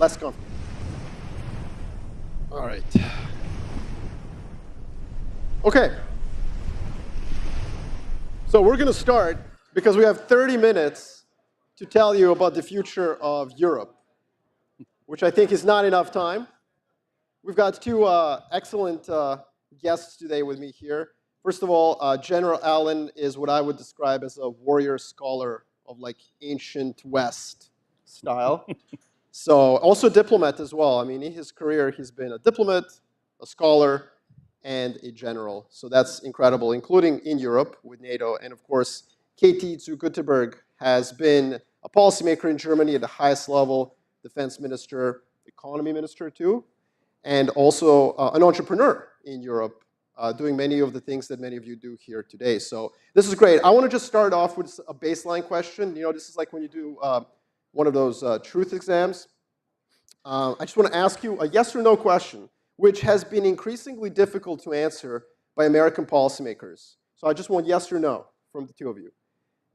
less comfortable. All right. Okay. So we're going to start because we have 30 minutes to tell you about the future of Europe, which I think is not enough time. We've got two excellent guests today with me here. First of all, General Allen is what I would describe as a warrior scholar of like ancient West style. So also a diplomat as well. I mean, in his career, he's been a diplomat, a scholar, and a general. So that's incredible, including in Europe with NATO. And of course, KT zu Guttenberg has been a policymaker in Germany at the highest level, defense minister, economy minister too, and also an entrepreneur in Europe, doing many of the things that many of you do here today. So this is great. I want to just start off with a baseline question. You know, this is like when you do one of those truth exams. I just want to ask you a yes or no question, which has been increasingly difficult to answer by American policymakers. So I just want yes or no from the two of you.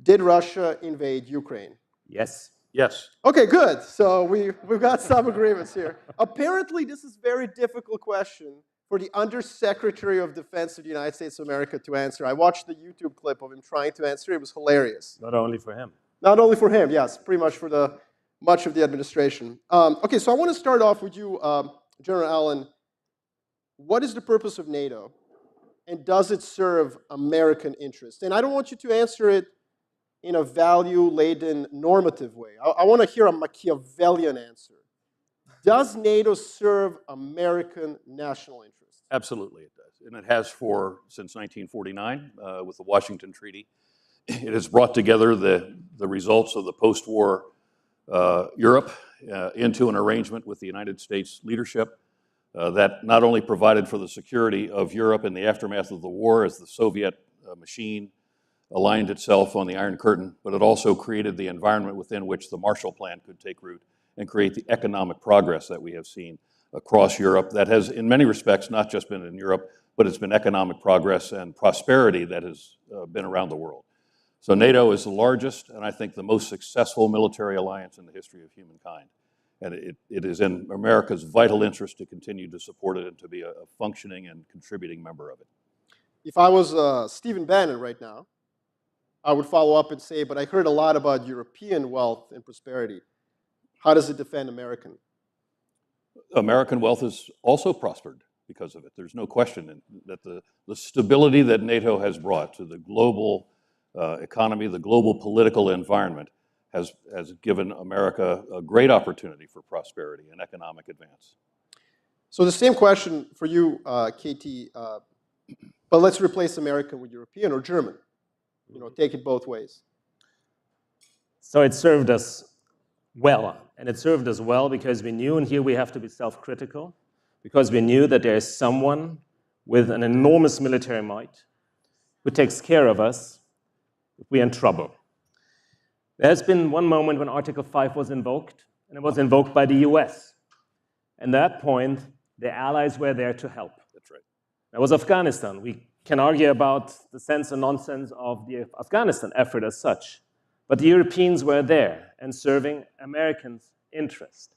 Did Russia invade Ukraine? Yes. Yes. Okay, good. So we've got some agreements here. Apparently, this is a very difficult question for the Undersecretary of Defense of the United States of America to answer. I watched the YouTube clip of him trying to answer. It was hilarious. Not only for him. Not only for him, yes, pretty much for much of the administration. Okay, so I want to start off with you, General Allen. What is the purpose of NATO, and does it serve American interests? And I don't want you to answer it in a value-laden, normative way. I want to hear a Machiavellian answer. Does NATO serve American national interests? Absolutely it does. And it has since 1949 with the Washington Treaty. It has brought together the results of the post-war Europe into an arrangement with the United States leadership that not only provided for the security of Europe in the aftermath of the war as the Soviet machine aligned itself on the Iron Curtain, but it also created the environment within which the Marshall Plan could take root and create the economic progress that we have seen across Europe that has, in many respects, not just been in Europe, but it's been economic progress and prosperity that has been around the world. So NATO is the largest and I think the most successful military alliance in the history of humankind. And it is in America's vital interest to continue to support it and to be a functioning and contributing member of it. If I was Stephen Bannon right now, I would follow up and say, but I heard a lot about European wealth and prosperity. How does it defend American? American wealth has also prospered because of it. There's no question that the stability that NATO has brought to the global economy, the global political environment, has given America a great opportunity for prosperity and economic advance. So the same question for you, KT, but let's replace American with European or German. You know, take it both ways. So it served us well, and it served us well because we knew, and here we have to be self-critical, because we knew that there is someone with an enormous military might who takes care of us if we're in trouble. There has been one moment when Article 5 was invoked, and it was invoked by the US. At that point, the allies were there to help. That's right. That was Afghanistan. We can argue about the sense and nonsense of the Afghanistan effort as such, but the Europeans were there and serving Americans' interest.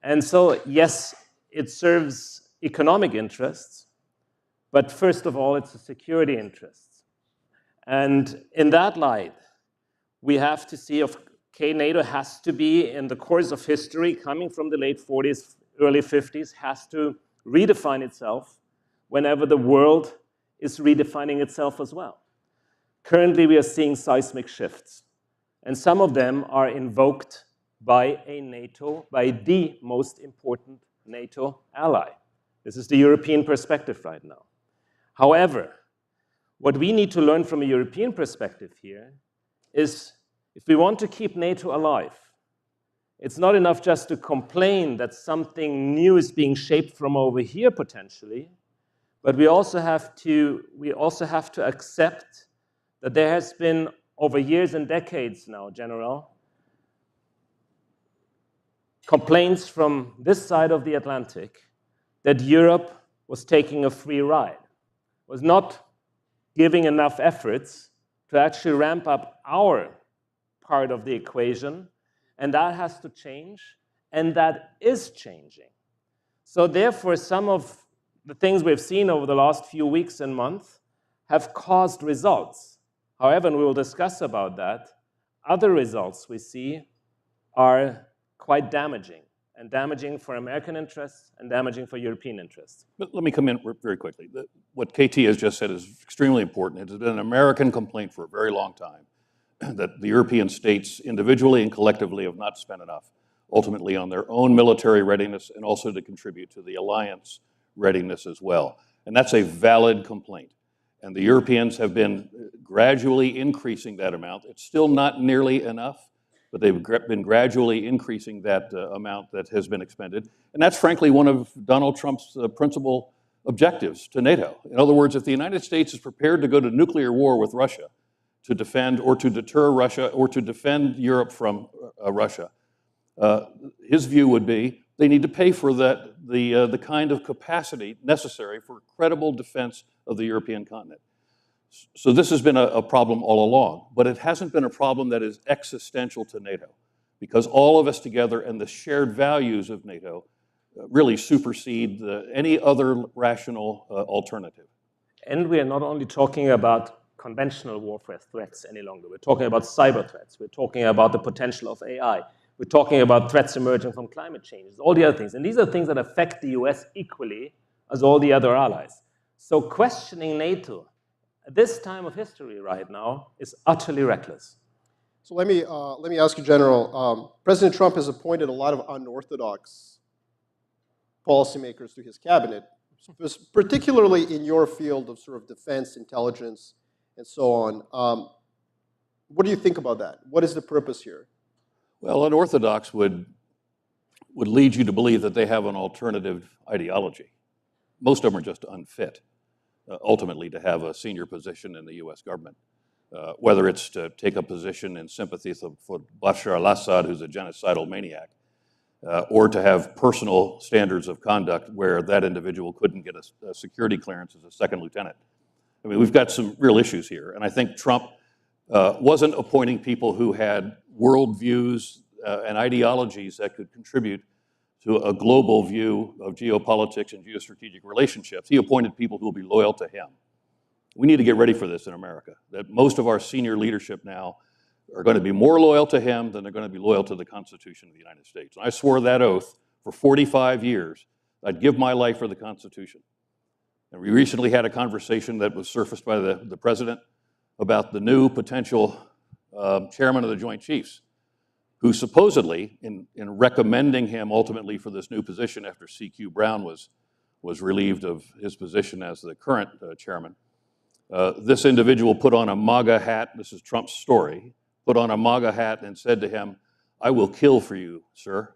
And so, yes, it serves economic interests, but first of all, it's a security interest. And in that light, we have to see, okay, NATO has to be, in the course of history, coming from the late 40s, early 50s, has to redefine itself whenever the world is redefining itself as well. Currently, we are seeing seismic shifts, and some of them are invoked by the most important NATO ally. This is the European perspective right now. However, what we need to learn from a European perspective here is if we want to keep NATO alive, it's not enough just to complain that something new is being shaped from over here potentially, but we also have to accept that there has been, over years and decades now, General, complaints from this side of the Atlantic that Europe was taking a free ride, was not giving enough efforts to actually ramp up our part of the equation, and that has to change. And that is changing. So therefore, some of the things we've seen over the last few weeks and months have caused results. However, and we will discuss about that, other results we see are quite damaging, and damaging for American interests and damaging for European interests. But let me come in very quickly. What KT has just said is extremely important. It has been an American complaint for a very long time that the European states individually and collectively have not spent enough, ultimately on their own military readiness and also to contribute to the alliance readiness as well. And that's a valid complaint. And the Europeans have been gradually increasing that amount. It's still not nearly enough, but they've been gradually increasing that amount that has been expended. And that's frankly one of Donald Trump's principal objectives to NATO. In other words, if the United States is prepared to go to nuclear war with Russia to defend or to deter Russia or to defend Europe from Russia, his view would be they need to pay for the kind of capacity necessary for credible defense of the European continent. So this has been a problem all along, but it hasn't been a problem that is existential to NATO, because all of us together and the shared values of NATO really supersede any other rational alternative. And we are not only talking about conventional warfare threats any longer. We're talking about cyber threats. We're talking about the potential of AI. We're talking about threats emerging from climate change, all the other things. And these are things that affect the US equally as all the other allies. So questioning NATO at this time of history right now is utterly reckless. So let me ask you, General. President Trump has appointed a lot of unorthodox policymakers to his cabinet, particularly in your field of sort of defense, intelligence, and so on. What do you think about that? What is the purpose here? Well, unorthodox would lead you to believe that they have an alternative ideology. Most of them are just unfit, ultimately, to have a senior position in the U.S. government, whether it's to take a position in sympathy for Bashar al-Assad, who's a genocidal maniac, or to have personal standards of conduct where that individual couldn't get a security clearance as a second lieutenant. I mean, we've got some real issues here, and I think Trump wasn't appointing people who had worldviews and ideologies that could contribute to a global view of geopolitics and geostrategic relationships. He appointed people who will be loyal to him. We need to get ready for this in America, that most of our senior leadership now are going to be more loyal to him than they're going to be loyal to the Constitution of the United States. And I swore that oath for 45 years. I'd give my life for the Constitution. And we recently had a conversation that was surfaced by the President about the new potential chairman of the Joint Chiefs, who supposedly, in recommending him ultimately for this new position after C.Q. Brown was relieved of his position as the current chairman, this individual put on a MAGA hat. This is Trump's story. Put on a MAGA hat and said to him, "I will kill for you, sir."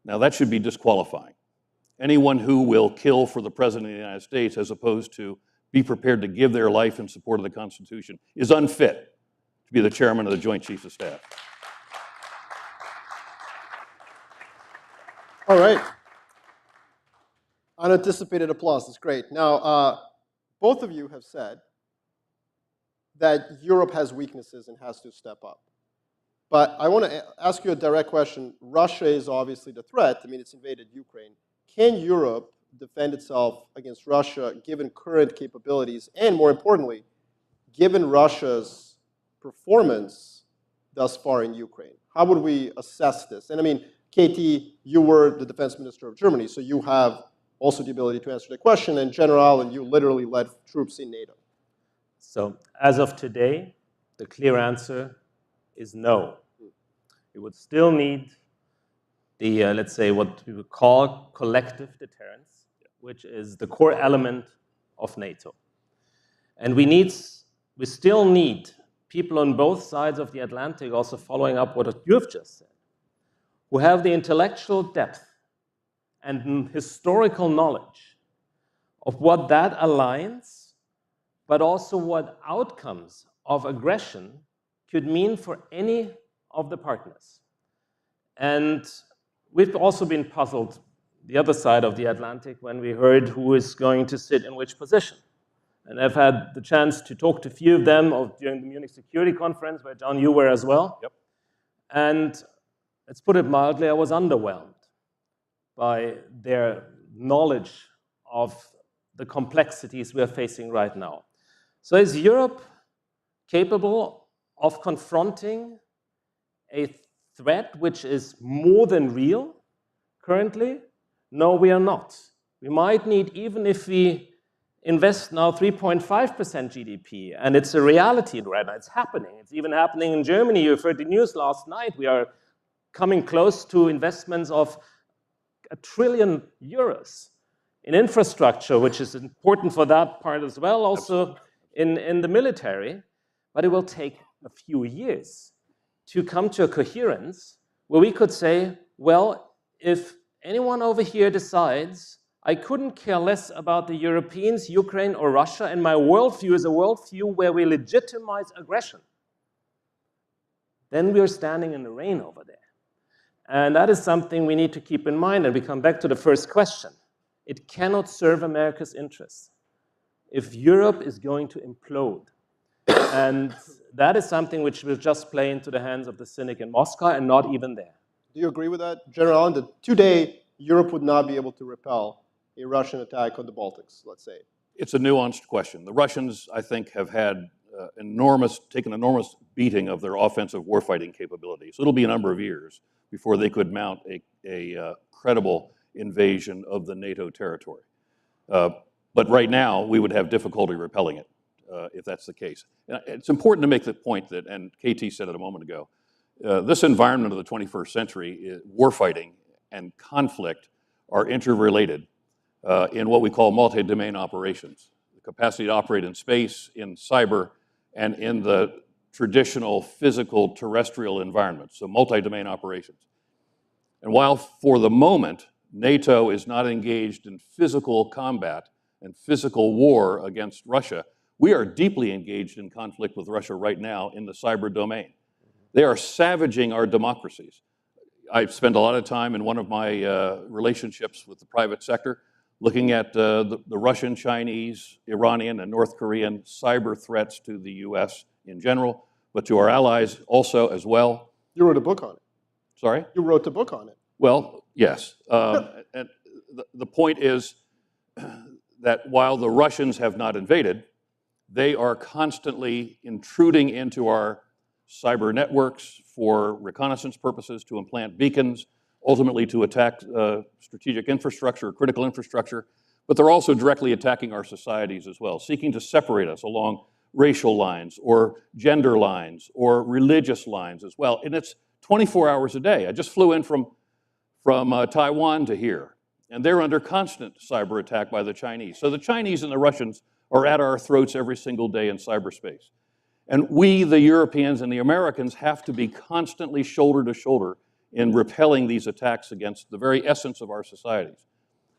Now that should be disqualifying. Anyone who will kill for the President of the United States as opposed to be prepared to give their life in support of the Constitution is unfit to be the chairman of the Joint Chiefs of Staff. All right. Unanticipated applause. That's great. Now, both of you have said that Europe has weaknesses and has to step up. But I want to ask you a direct question. Russia is obviously the threat. I mean, it's invaded Ukraine. Can Europe defend itself against Russia given current capabilities and, more importantly, given Russia's performance thus far in Ukraine? How would we assess this? And I mean, Katie, you were the defense minister of Germany, so you have also the ability to answer the question. And General Allen, you literally led troops in NATO. So as of today, the clear answer is no. We would still need the, let's say, what we would call collective deterrence, which is the core element of NATO. And we still need people on both sides of the Atlantic, also following up what you've just said, who have the intellectual depth and historical knowledge of what that alliance, but also what outcomes of aggression could mean for any of the partners. And we've also been puzzled the other side of the Atlantic when we heard who is going to sit in which position. And I've had the chance to talk to a few of them during the Munich Security Conference, where, John, you were as well. Yep. And let's put it mildly, I was underwhelmed by their knowledge of the complexities we are facing right now. So is Europe capable of confronting a threat which is more than real currently? No, we are not. We might need, even if we invest now 3.5% GDP, and it's a reality right now, it's happening. It's even happening in Germany. You've heard the news last night. We are coming close to investments of €1 trillion in infrastructure, which is important for that part as well, also in the military. But it will take a few years to come to a coherence where we could say, well, if anyone over here decides I couldn't care less about the Europeans, Ukraine, or Russia, and my worldview is a worldview where we legitimize aggression, then we're standing in the rain over there. And that is something we need to keep in mind. And we come back to the first question. It cannot serve America's interests if Europe is going to implode. And that is something which will just play into the hands of the cynic in Moscow, and not even there. Do you agree with that, General Allen, that today Europe would not be able to repel a Russian attack on the Baltics, let's say? It's a nuanced question. The Russians, I think, have had taken enormous beating of their offensive warfighting capabilities. So it'll be a number of years before they could mount a credible invasion of the NATO territory. But right now, we would have difficulty repelling it, if that's the case. And it's important to make the point that, and KT said it a moment ago, this environment of the 21st century, warfighting and conflict are interrelated in what we call multi-domain operations. The capacity to operate in space, in cyber, and in the traditional physical terrestrial environment, so multi-domain operations. And while for the moment, NATO is not engaged in physical combat and physical war against Russia, we are deeply engaged in conflict with Russia right now in the cyber domain. They are savaging our democracies. I spend a lot of time in one of my relationships with the private sector looking at the Russian, Chinese, Iranian, and North Korean cyber threats to the US in general, but to our allies also as well. You wrote a book on it. Sorry? You wrote a book on it. Well, yes. And the point is that while the Russians have not invaded, they are constantly intruding into our cyber networks for reconnaissance purposes, to implant beacons, ultimately to attack strategic infrastructure, critical infrastructure, but they're also directly attacking our societies as well, seeking to separate us along racial lines or gender lines or religious lines as well. And it's 24 hours a day. I just flew in from Taiwan to here, and they're under constant cyber attack by the Chinese. So the Chinese and the Russians are at our throats every single day in cyberspace. And we, the Europeans and the Americans, have to be constantly shoulder to shoulder in repelling these attacks against the very essence of our societies.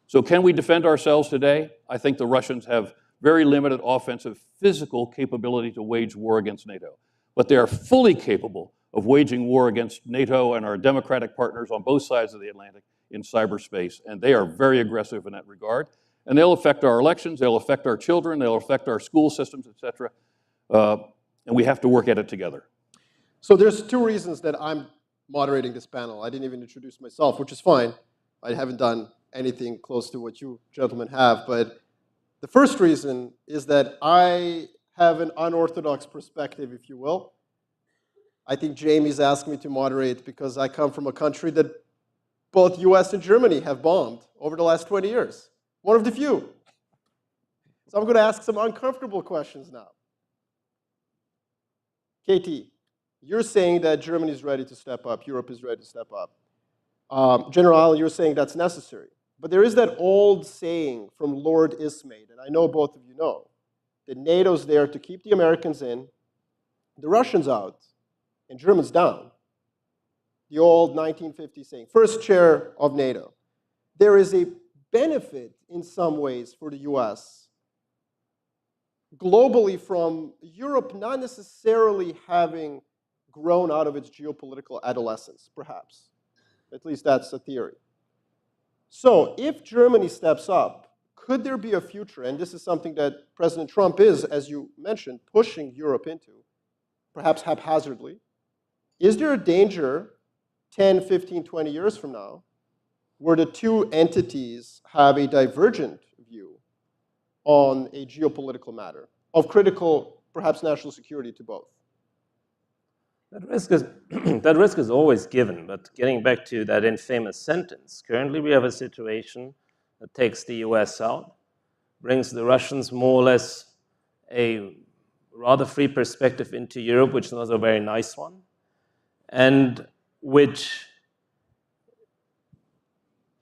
So can we defend ourselves today? I think the Russians have very limited offensive physical capability to wage war against NATO. But they are fully capable of waging war against NATO and our democratic partners on both sides of the Atlantic in cyberspace. And they are very aggressive in that regard. And they'll affect our elections, they'll affect our children, they'll affect our school systems, et cetera. And we have to work at it together. So there's two reasons that I'm moderating this panel. I didn't even introduce myself, which is fine. I haven't done anything close to what you gentlemen have. But the first reason is that I have an unorthodox perspective, if you will. I think Jamie's asked me to moderate because I come from a country that both US and Germany have bombed over the last 20 years. One of the few. So I'm going to ask some uncomfortable questions now. KT, you're saying that Germany is ready to step up, Europe is ready to step up. General Allen, you're saying that's necessary. But there is that old saying from Lord Ismay, and I know both of you know, that NATO's there to keep the Americans in, the Russians out, and Germans down. The old 1950 saying, first chair of NATO. There is a benefit in some ways for the US globally from Europe not necessarily having grown out of its geopolitical adolescence, perhaps. At least that's a theory. So if Germany steps up, could there be a future, and this is something that President Trump is, as you mentioned, pushing Europe into, perhaps haphazardly, is there a danger 10, 15, 20 years from now, where the two entities have a divergent view on a geopolitical matter of critical, perhaps national security to both? That risk is, that risk is always given, but getting back to that infamous sentence, currently we have a situation that takes the US out, brings the Russians more or less a rather free perspective into Europe, which was a very nice one, and which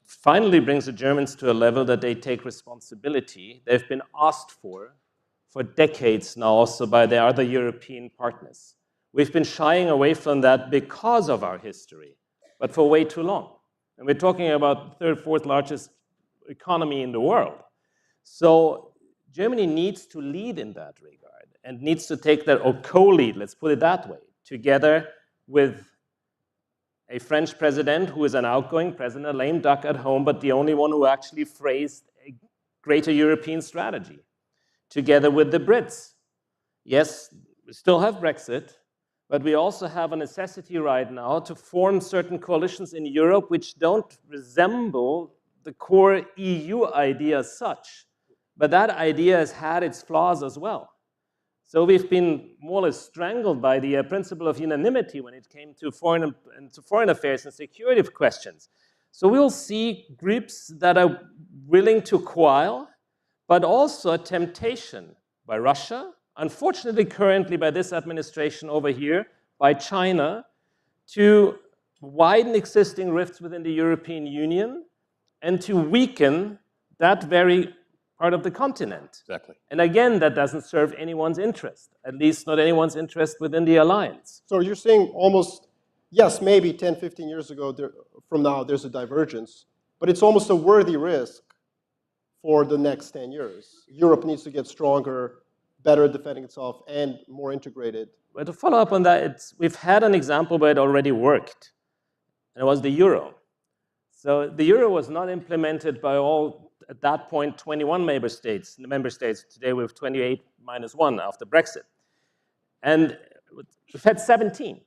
finally brings the Germans to a level that they take responsibility. They've been asked for decades now also by their other European partners. We've been shying away from that because of our history, but for way too long. And we're talking about the third, fourth largest economy in the world. So Germany needs to lead in that regard and needs to take that, or co-lead, let's put it that way, together with a French president who is an outgoing president, a lame duck at home, but the only one who actually phrased a greater European strategy, together with the Brits. Yes, we still have Brexit, but we also have a necessity right now to form certain coalitions in Europe which don't resemble the core EU idea as such. But that idea has had its flaws as well. So we've been more or less strangled by the principle of unanimity when it came to foreign affairs and security questions. So we'll see groups that are willing to coil, but also a temptation by Russia, unfortunately currently by this administration over here, by China, to widen existing rifts within the European Union and to weaken that very part of the continent. Exactly. And again, that doesn't serve anyone's interest, at least not anyone's interest within the alliance. So you're saying almost, yes, maybe 10, 15 years ago from now there's a divergence, but it's almost a worthy risk for the next 10 years. Europe needs to get stronger, better at defending itself, and more integrated. But to follow up on that, we've had an example where it already worked, and it was the euro. So the euro was not implemented by all, at that point, 21 member states. Today we have 28 minus 1 after Brexit. And we've had 17.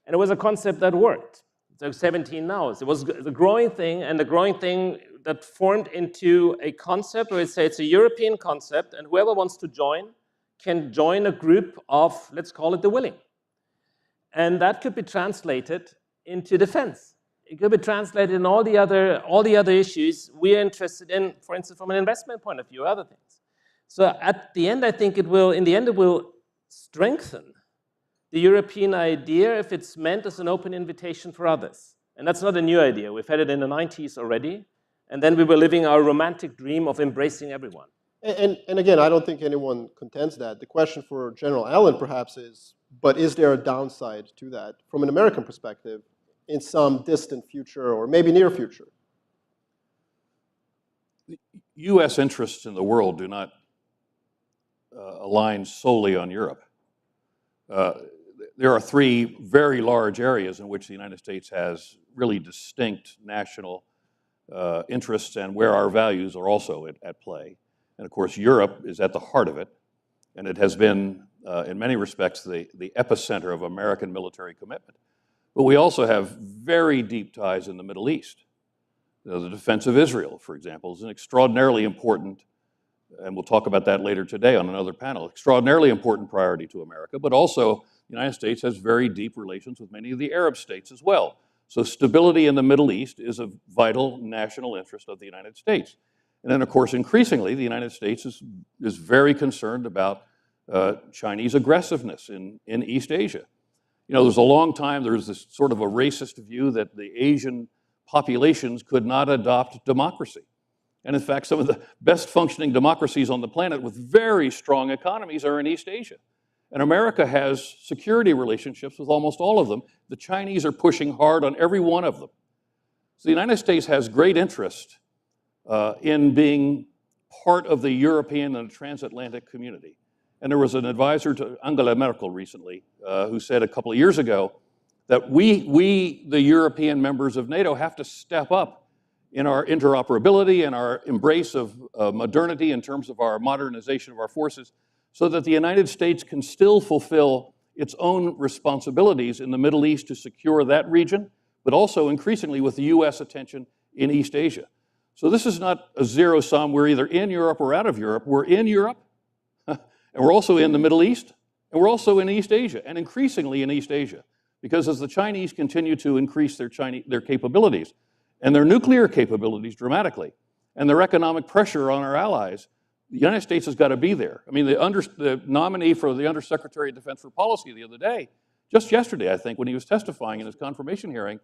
And it was a concept that worked. So 17 now. So it was the growing thing, and the growing thing that formed into a concept where it's a European concept, and whoever wants to join can join a group of, let's call it the willing. And that could be translated into defense. It could be translated in all the other issues we are interested in, for instance, from an investment point of view, other things. So at the end, I think it will strengthen the European idea if it's meant as an open invitation for others. And that's not a new idea. We've had it in the 90s already. And then we were living our romantic dream of embracing everyone. And again, I don't think anyone contends that. The question for General Allen, perhaps, is, but is there a downside to that from an American perspective in some distant future or maybe near future? U.S. interests in the world do not align solely on Europe. There are three very large areas in which the United States has really distinct national interests and where our values are also at play. And of course, Europe is at the heart of it, and it has been, in many respects, the epicenter of American military commitment. But we also have very deep ties in the Middle East. The defense of Israel, for example, is an extraordinarily important, and we'll talk about that later today on another panel, extraordinarily important priority to America, but also the United States has very deep relations with many of the Arab states as well. So stability in the Middle East is a vital national interest of the United States. And then, of course, increasingly, the United States is very concerned about Chinese aggressiveness in East Asia. You know, there's a long time, there's this sort of a racist view that the Asian populations could not adopt democracy. And in fact, some of the best functioning democracies on the planet with very strong economies are in East Asia. And America has security relationships with almost all of them. The Chinese are pushing hard on every one of them. So the United States has great interest in being part of the European and transatlantic community. And there was an advisor to Angela Merkel recently who said a couple of years ago that we, the European members of NATO, have to step up in our interoperability and our embrace of modernity in terms of our modernization of our forces so that the United States can still fulfill its own responsibilities in the Middle East to secure that region, but also increasingly with the US attention in East Asia. So this is not a zero sum. We're either in Europe or out of Europe. We're in Europe, and we're also in the Middle East, and we're also in East Asia, and increasingly in East Asia. Because as the Chinese continue to increase their capabilities, and their nuclear capabilities dramatically, and their economic pressure on our allies, the United States has got to be there. I mean, the nominee for the Undersecretary of Defense for Policy the other day, just yesterday, I think, when he was testifying in his confirmation hearing,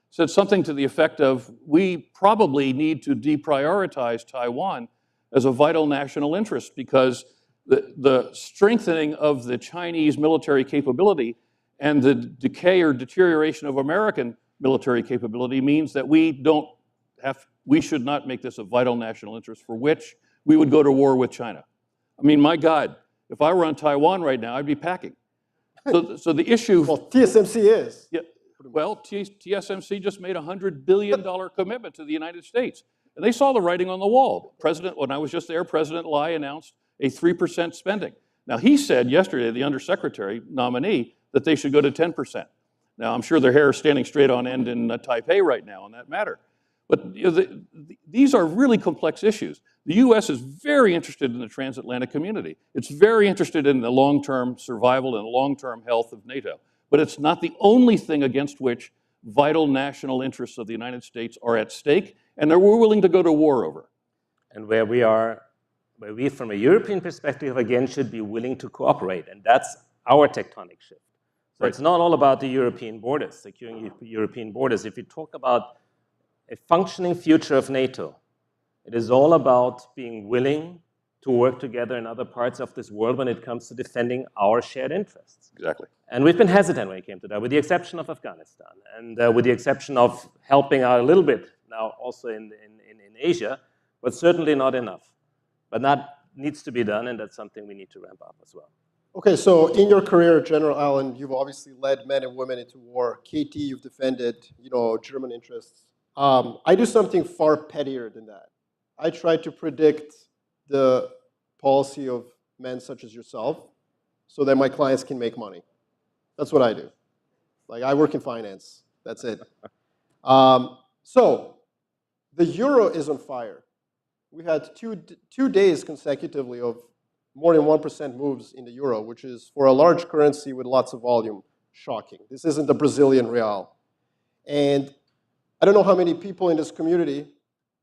said something to the effect of, we probably need to deprioritize Taiwan as a vital national interest because the strengthening of the Chinese military capability and the decay or deterioration of American military capability means that we should not make this a vital national interest for which we would go to war with China. I mean, my God, if I were on Taiwan right now, I'd be packing. So the issue... Well, TSMC is. Yeah, well, TSMC just made a $100 billion commitment to the United States. And they saw the writing on the wall. When I was just there, President Lai announced a 3% spending. Now, he said yesterday, the Undersecretary nominee, that they should go to 10%. Now, I'm sure their hair is standing straight on end in Taipei right now on that matter. But these are really complex issues. The U.S. is very interested in the transatlantic community. It's very interested in the long-term survival and long-term health of NATO. But it's not the only thing against which vital national interests of the United States are at stake, and that we're willing to go to war over. And where we, from a European perspective, again, should be willing to cooperate. And that's our tectonic shift. So it's not all about the European borders, securing European borders. If you talk about a functioning future of NATO, it is all about being willing to work together in other parts of this world when it comes to defending our shared interests. Exactly. And we've been hesitant when it came to that, with the exception of Afghanistan, and with the exception of helping out a little bit now also in Asia, but certainly not enough. But that needs to be done, and that's something we need to ramp up as well. Okay, so in your career, General Allen, you've obviously led men and women into war. KT, you've defended, German interests. I do something far pettier than that. I try to predict the policy of men such as yourself so that my clients can make money. That's what I do. Like, I work in finance. That's it. So the euro is on fire. We had two days consecutively of more than 1% moves in the euro, which is, for a large currency with lots of volume, shocking. This isn't the Brazilian real. And I don't know how many people in this community,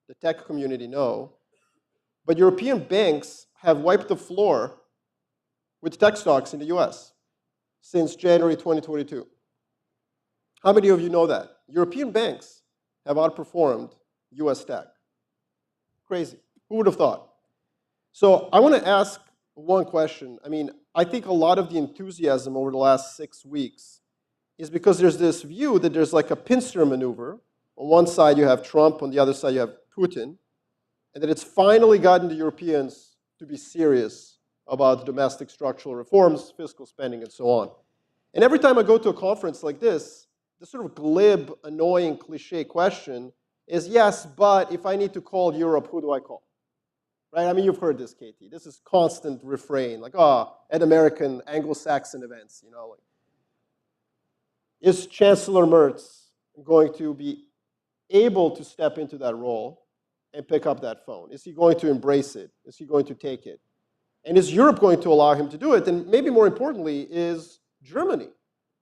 the tech community, know, but European banks have wiped the floor with tech stocks in the US since January 2022. How many of you know that? European banks have outperformed US tech. Crazy. Who would have thought? So I want to ask one question. I mean, I think a lot of the enthusiasm over the last 6 weeks is because there's this view that there's like a pincer maneuver. On one side you have Trump, on the other side you have Putin, and that it's finally gotten the Europeans to be serious about domestic structural reforms, fiscal spending, and so on. And every time I go to a conference like this, the sort of glib, annoying, cliche question is, yes, but if I need to call Europe, who do I call? Right? I mean, you've heard this, Katie. This is constant refrain, like, at American Anglo-Saxon events, like, is Chancellor Merz going to be able to step into that role and pick up that phone? Is he going to embrace it? Is he going to take it? And is Europe going to allow him to do it? And maybe more importantly, is Germany,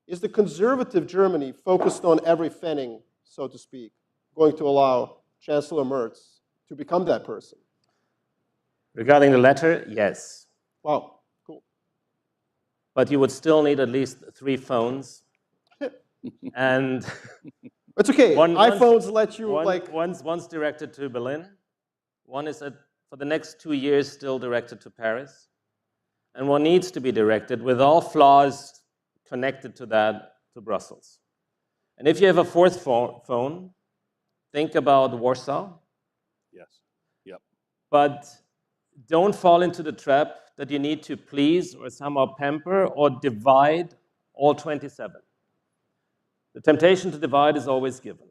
is the conservative Germany focused on every Pfennig, so to speak, going to allow Chancellor Merz to become that person? Regarding the latter, yes. Wow, cool. But you would still need at least 3 phones. And it's okay. iPhones let you one's directed to Berlin. One is for the next 2 years still directed to Paris. And one needs to be directed with all flaws connected to that to Brussels. And if you have a 4th phone, think about Warsaw. Yes. Yep. But don't fall into the trap that you need to please or somehow pamper or divide all 27. The temptation to divide is always given.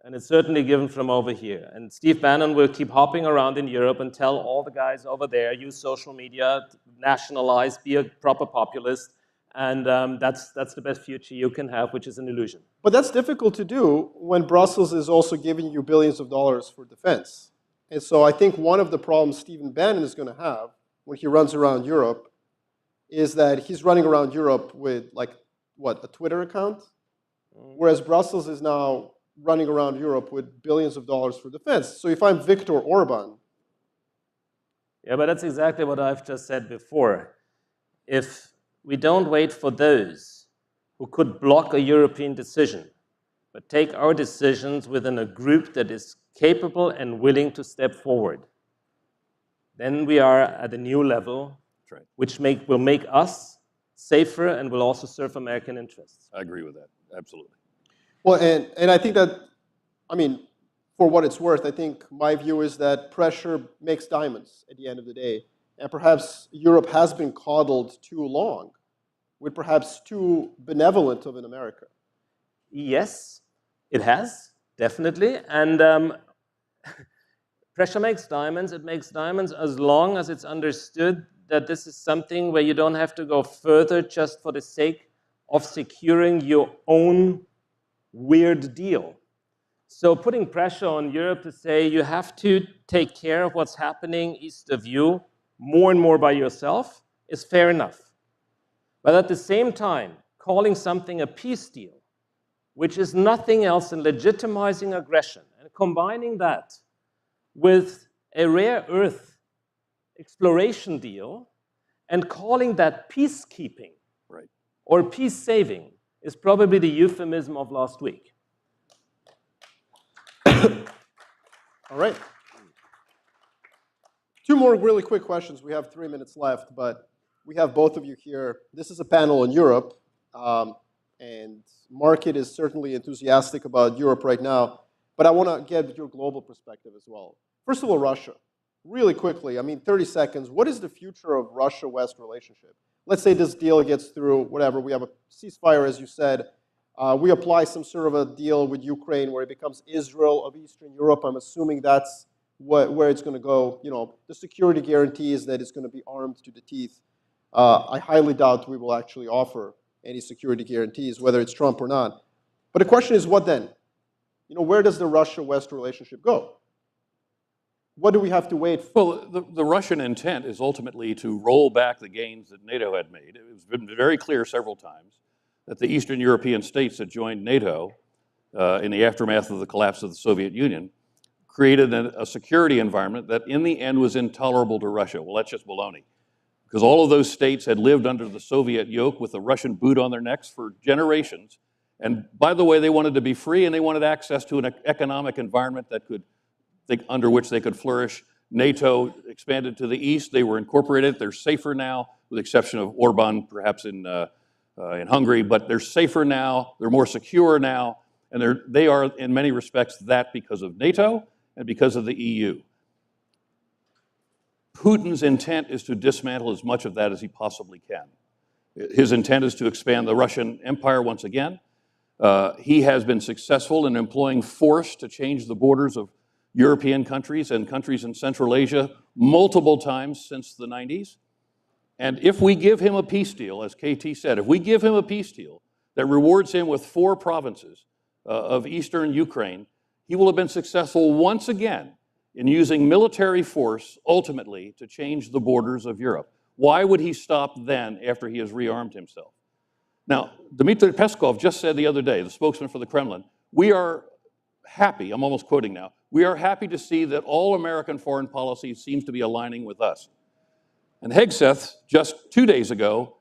And it's certainly given from over here. And Steve Bannon will keep hopping around in Europe and tell all the guys over there, use social media, nationalize, be a proper populist. And that's the best future you can have, which is an illusion. But that's difficult to do when Brussels is also giving you billions of dollars for defense. And so I think one of the problems Stephen Bannon is going to have when he runs around Europe is that he's running around Europe with, like, what, a Twitter account? Whereas Brussels is now running around Europe with billions of dollars for defense. So if I'm Viktor Orban. Yeah, but that's exactly what I've just said before. If we don't wait for those who could block a European decision, but take our decisions within a group that is capable and willing to step forward, then we are at a new level, That's right. which will make us safer and will also serve American interests. I agree with that, absolutely. Well, and I think that, I mean, for what it's worth, I think my view is that pressure makes diamonds at the end of the day. And perhaps Europe has been coddled too long, with perhaps too benevolent of an America. Yes, it has, definitely. And pressure makes diamonds. It makes diamonds as long as it's understood that this is something where you don't have to go further just for the sake of securing your own weird deal. So putting pressure on Europe to say you have to take care of what's happening east of you more and more by yourself is fair enough. But at the same time, calling something a peace deal, which is nothing else than legitimizing aggression, and combining that with a rare earth exploration deal and calling that peacekeeping or peace saving is probably the euphemism of last week. All right. Two more really quick questions. We have 3 minutes left, but we have both of you here. This is a panel on Europe, and Market is certainly enthusiastic about Europe right now, but I want to get your global perspective as well. First of all, Russia. Really quickly, I mean, 30 seconds. What is the future of Russia-West relationship? Let's say this deal gets through, whatever. We have a ceasefire, as you said. We apply some sort of a deal with Ukraine where it becomes Israel of Eastern Europe. I'm assuming that's where it's going to go. You know, the security guarantee is that it's going to be armed to the teeth. I highly doubt we will actually offer any security guarantees, whether it's Trump or not. But the question is, what then? You know, where does the Russia-West relationship go? What do we have to wait for? Well, the Russian intent is ultimately to roll back the gains that NATO had made. It's been very clear several times that the Eastern European states that joined NATO in the aftermath of the collapse of the Soviet Union created a security environment that in the end was intolerable to Russia. Well, that's just baloney. Because all of those states had lived under the Soviet yoke with the Russian boot on their necks for generations. And by the way, they wanted to be free and they wanted access to an economic environment that under which they could flourish. NATO expanded to the east. They were incorporated. They're safer now, with the exception of Orban, perhaps in Hungary. But they're safer now. They're more secure now. And they are, in many respects, that because of NATO and because of the EU. Putin's intent is to dismantle as much of that as he possibly can. His intent is to expand the Russian Empire once again. He has been successful in employing force to change the borders of European countries and countries in Central Asia multiple times since the 90s. And if we give him a peace deal, as KT said, if we give him a peace deal that rewards him with 4 provinces of eastern Ukraine, he will have been successful once again in using military force ultimately to change the borders of Europe. Why would he stop then after he has rearmed himself? Now, Dmitry Peskov just said the other day, the spokesman for the Kremlin, we are happy, I'm almost quoting now, we are happy to see that all American foreign policy seems to be aligning with us. And Hegseth, just 2 days ago,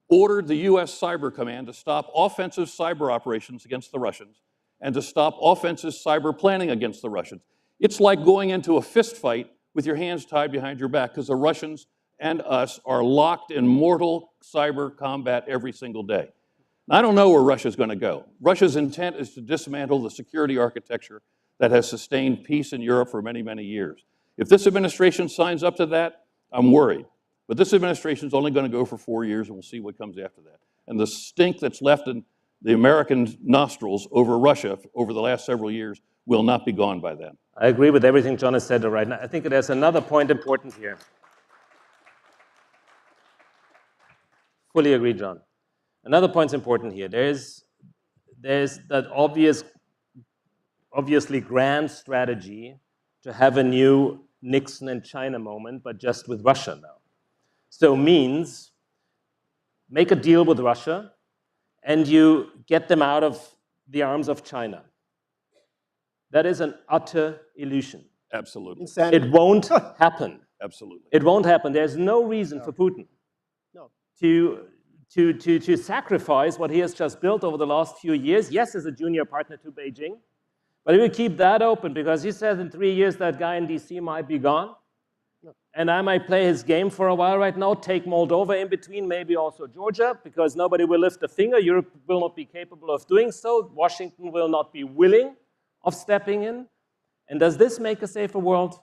ordered the US Cyber Command to stop offensive cyber operations against the Russians and to stop offensive cyber planning against the Russians. It's like going into a fist fight with your hands tied behind your back because the Russians and us are locked in mortal cyber combat every single day. Now, I don't know where Russia's going to go. Russia's intent is to dismantle the security architecture that has sustained peace in Europe for many, many years. If this administration signs up to that, I'm worried. But this administration is only going to go for 4 years, and we'll see what comes after that. And the stink that's left in the American nostrils over Russia over the last several years will not be gone by then. I agree with everything John has said right now. I think there's another point important here. Fully agree, John. Another point's important here. There's that obviously grand strategy to have a new Nixon and China moment, but just with Russia now. So means make a deal with Russia and you get them out of the arms of China. That is an utter illusion. Absolutely. Insanity. It won't happen. Absolutely. It won't happen. There's no reason for Putin to sacrifice what he has just built over the last few years. Yes, as a junior partner to Beijing, but he will keep that open because he says in 3 years that guy in DC might be gone. And I might play his game for a while right now, take Moldova in between, maybe also Georgia, because nobody will lift a finger. Europe will not be capable of doing so. Washington will not be willing of stepping in. And does this make a safer world?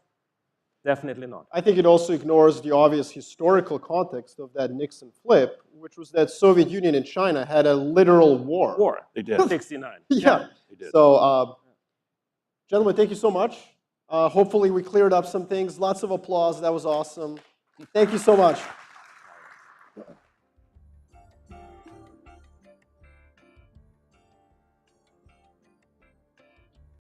Definitely not. I think it also ignores the obvious historical context of that Nixon flip, which was that Soviet Union and China had a literal war. They did. 69. Yeah. They did. So, gentlemen, thank you so much. Hopefully we cleared up some things. Lots of applause. That was awesome. Thank you so much.